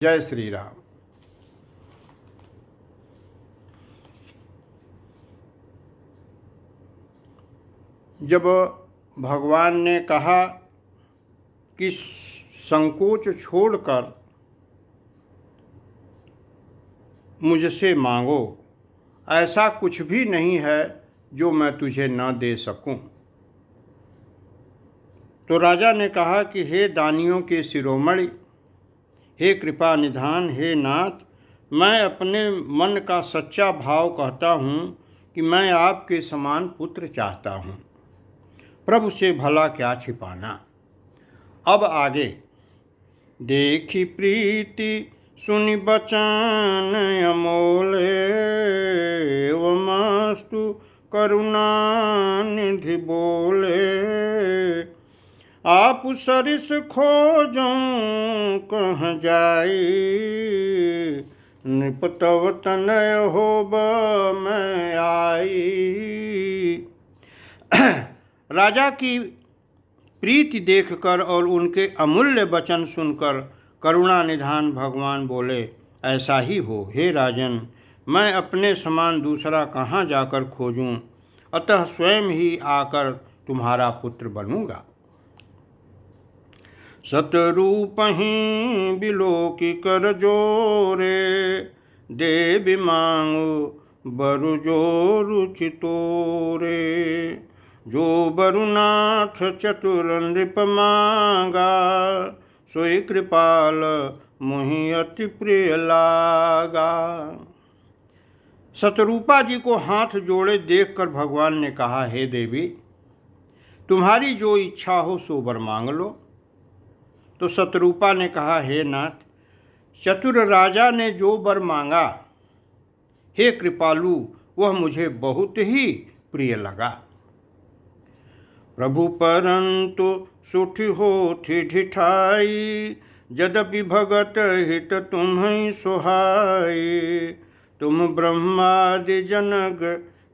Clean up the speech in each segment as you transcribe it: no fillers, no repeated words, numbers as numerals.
जय श्री राम। जब भगवान ने कहा कि संकोच छोड़कर मुझसे मांगो, ऐसा कुछ भी नहीं है जो मैं तुझे न दे सकूं, तो राजा ने कहा कि हे दानियों के शिरोमणि, हे कृपा निधान, हे नाथ, मैं अपने मन का सच्चा भाव कहता हूँ कि मैं आपके समान पुत्र चाहता हूँ। प्रभु से भला क्या छिपाना। अब आगे, देखी प्रीति सुनि बचन अमोले, वमस्तु करुणा निधि बोले, आप सरिस खोजूं कह जाई, नृप तव तनय होब मैं आई। राजा की प्रीति देखकर और उनके अमूल्य वचन सुनकर करुणा निधान भगवान बोले, ऐसा ही हो हे राजन, मैं अपने समान दूसरा कहाँ जाकर खोजूं, अतः स्वयं ही आकर तुम्हारा पुत्र बनूंगा। सतरूपहि बिलोकी कर जोरे, देवी मांगो बरु जो रुचि तोरे, जो बरुनाथ चतुर नृप मांगा, सोई कृपाल मुहि अति प्रिय लागा। सतरूपा जी को हाथ जोड़े देखकर भगवान ने कहा, हे देवी, तुम्हारी जो इच्छा हो सो वर मांग लो। तो सतरूपा ने कहा, हे नाथ, चतुर राजा ने जो वर मांगा, हे कृपालु, वह मुझे बहुत ही प्रिय लगा। प्रभु परंतु सुठी होती ढिठाई, यद्यपि भगत हित तुम्हें सुहाई, तुम ब्रह्मादि जनक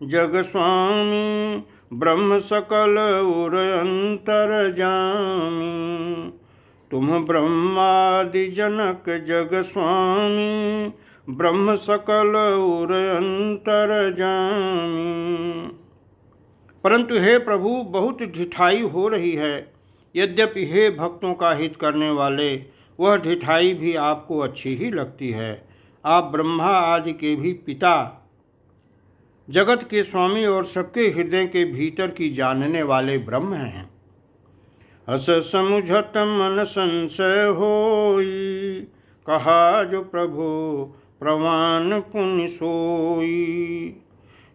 जग स्वामी, ब्रह्म सकल उर अंतर जामी। तुम ब्रह्मादि जनक जग स्वामी, ब्रह्म सकल उर अंतर जामी। परंतु हे प्रभु, बहुत ढिठाई हो रही है। यद्यपि हे भक्तों का हित करने वाले, वह ढिठाई भी आपको अच्छी ही लगती है। आप ब्रह्मा आदि के भी पिता, जगत के स्वामी और सबके हृदय के भीतर की जानने वाले ब्रह्म हैं। अस समुझत मन संशय होई, कहा जो प्रभु प्रवान पुनि सोई।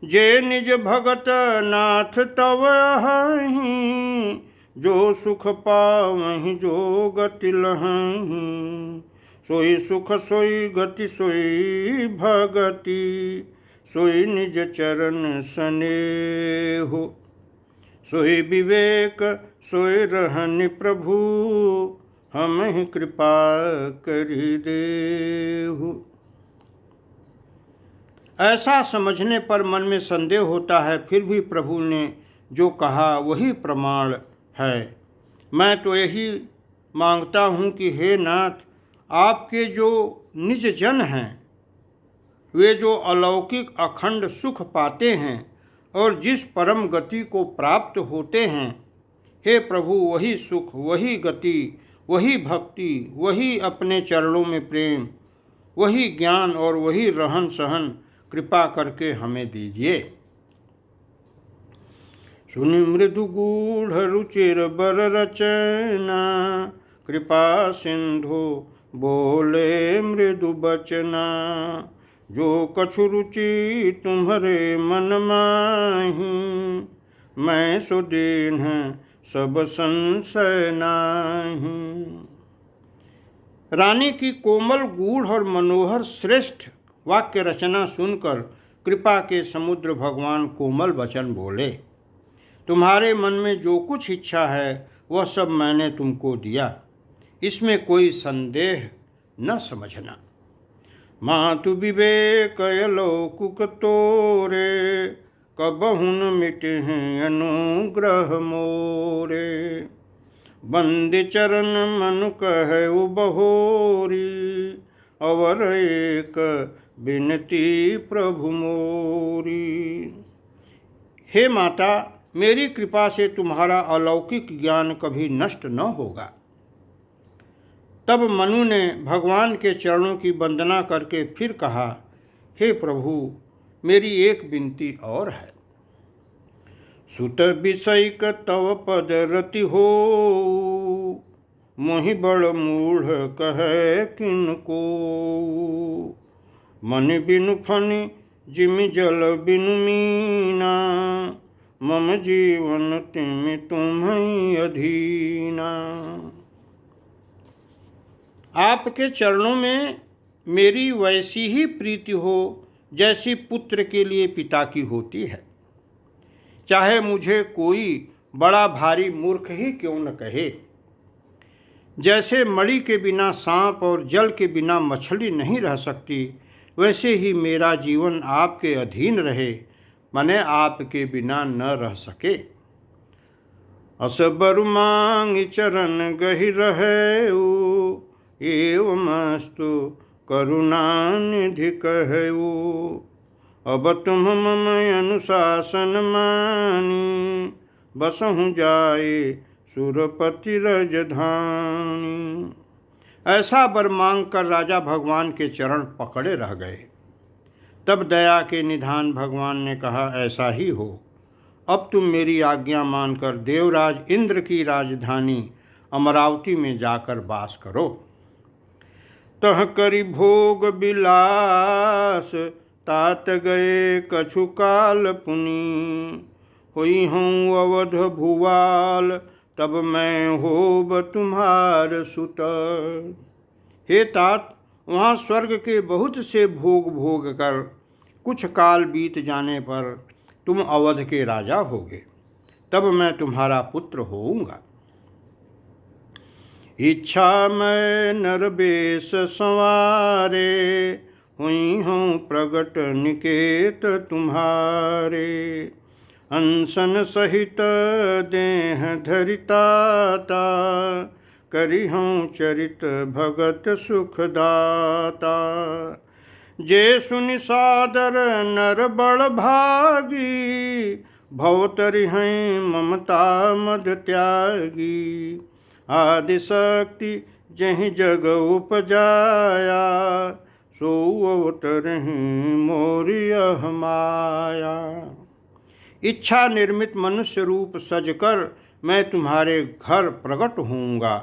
जे निज भगत नाथ तव हहीं, जो सुख पावहीं जो गति लहहीं। सोई सुख सोई गति सोई भगति, सोई निज चरण स्नेहो। सोई विवेक सोई रहनि प्रभु, हम ही कृपा करि देहु। ऐसा समझने पर मन में संदेह होता है, फिर भी प्रभु ने जो कहा वही प्रमाण है। मैं तो यही मांगता हूँ कि हे नाथ, आपके जो निज जन हैं, वे जो अलौकिक अखंड सुख पाते हैं और जिस परम गति को प्राप्त होते हैं, हे प्रभु, वही सुख, वही गति, वही भक्ति, वही अपने चरणों में प्रेम, वही ज्ञान और वही रहन सहन कृपा करके हमें दीजिए। सुनि मृदु गूढ़ रुचिर बर रचना, कृपा सिंधु बोले मृदु बचना। जो कछु रुचि तुम्हारे मन माही, मैं सो दीन सब संशय नाही। रानी की कोमल गूढ़ और मनोहर श्रेष्ठ वाक्य रचना सुनकर कृपा के समुद्र भगवान कोमल वचन बोले, तुम्हारे मन में जो कुछ इच्छा है वह सब मैंने तुमको दिया, इसमें कोई संदेह न समझना। मातु विवेक अलौकिक तोरे, कबहु न मिटे हैं अनुग्रह मोरे। बंदी चरण मनु कहु बहोरी, अवर एक बिनती प्रभु मोरी। हे माता, मेरी कृपा से तुम्हारा अलौकिक ज्ञान कभी नष्ट न होगा। तब मनु ने भगवान के चरणों की वंदना करके फिर कहा, हे प्रभु, मेरी एक विनती और है। सुत विषयक तव पद रति हो, मोहि बड़ मूढ़ कहे किनको। मन बिनु फनि जिमि जल बिनु मीना, मम जीवन तिमि तुम्हि अधीना। आपके चरणों में मेरी वैसी ही प्रीति हो जैसी पुत्र के लिए पिता की होती है, चाहे मुझे कोई बड़ा भारी मूर्ख ही क्यों न कहे। जैसे मणि के बिना सांप और जल के बिना मछली नहीं रह सकती, वैसे ही मेरा जीवन आपके अधीन रहे, माने आपके बिना न रह सके। असबर मांग चरण गहि रहेऊ, एवमस्तु करुणानिधि कहऊ। अब तुम मम अनुशासन मानी, बसहु जाए सुरपति रजधानी। ऐसा वर मांग कर राजा भगवान के चरण पकड़े रह गए। तब दया के निधान भगवान ने कहा, ऐसा ही हो। अब तुम मेरी आज्ञा मानकर देवराज इंद्र की राजधानी अमरावती में जाकर वास करो। तह करि भोग बिलास, तात गए कछु काल पुनि। होई हूँ अवध भुवाल, तब मैं होब तुम्हार सुत। हे तात, वहाँ स्वर्ग के बहुत से भोग भोग कर कुछ काल बीत जाने पर तुम अवध के राजा होगे, तब मैं तुम्हारा पुत्र होऊंगा। इच्छा मैं नरबेश संवारे, हुई हूँ प्रगट निकेत तुम्हारे। अनशन सहित देह धरिताता, करी हूँ चरित भगत सुखदाता। जे सुनि सादर नर बड़ भागी, भवतरि हैं ममता मद त्यागी। आदि शक्ति जहि जग उपजाया, सो अवतरहि मोरि यह माया। इच्छा निर्मित मनुष्य रूप सजकर मैं तुम्हारे घर प्रकट होऊंगा।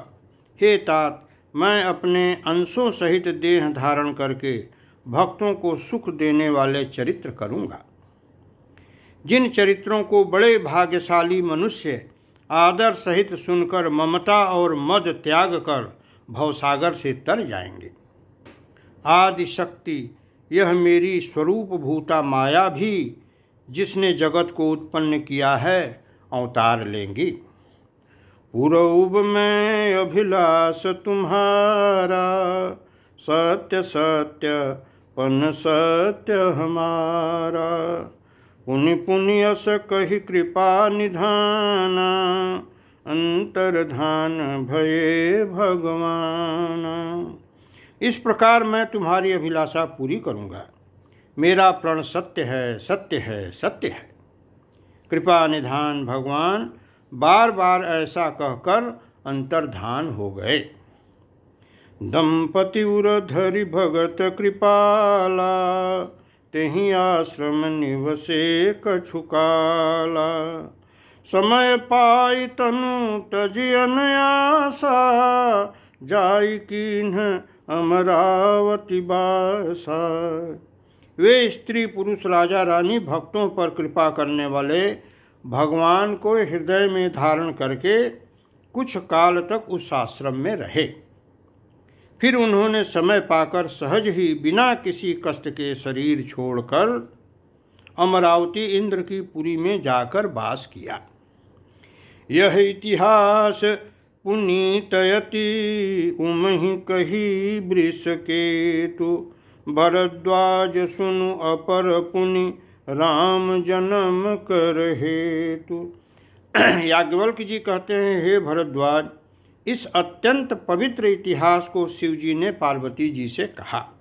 हे तात, मैं अपने अंशों सहित देह धारण करके भक्तों को सुख देने वाले चरित्र करूंगा। जिन चरित्रों को बड़े भाग्यशाली मनुष्य आदर सहित सुनकर ममता और मद त्याग कर भवसागर से तर जाएंगे। आदि शक्ति, यह मेरी स्वरूप भूता माया भी जिसने जगत को उत्पन्न किया है, अवतार लेंगी। पूर्व में अभिलाष तुम्हारा, सत्य सत्य पन सत्य हमारा। पुनि पुनि अस कहि कृपा निधाना, अंतर्धान भये भगवान। इस प्रकार मैं तुम्हारी अभिलाषा पूरी करूँगा। मेरा प्रण सत्य है, सत्य है, सत्य है। कृपा निधान भगवान बार बार ऐसा कहकर अंतर्धान हो गए। दंपति उर धरि भगत कृपाला, तेहि आश्रम निवसे कछु काला। समय पाई तनु तजि अनयासा, जाई कीन्ह अमरावती बासा। वे स्त्री पुरुष राजा रानी भक्तों पर कृपा करने वाले भगवान को हृदय में धारण करके कुछ काल तक उस आश्रम में रहे। फिर उन्होंने समय पाकर सहज ही बिना किसी कष्ट के शरीर छोड़कर अमरावती इंद्र की पुरी में जाकर वास किया। यह इतिहास पुनीतयति उमहि कही वृषकेतु। भरद्वाज सुनु अपर पुनि राम जन्म कर हेतु। याज्ञवल्क्य जी कहते हैं, हे भरद्वाज, इस अत्यंत पवित्र इतिहास को शिव जी ने पार्वती जी से कहा।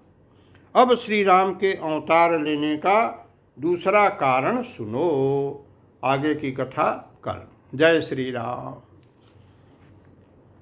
अब श्री राम के अवतार लेने का दूसरा कारण सुनो। आगे की कथा कल। जय श्री राम।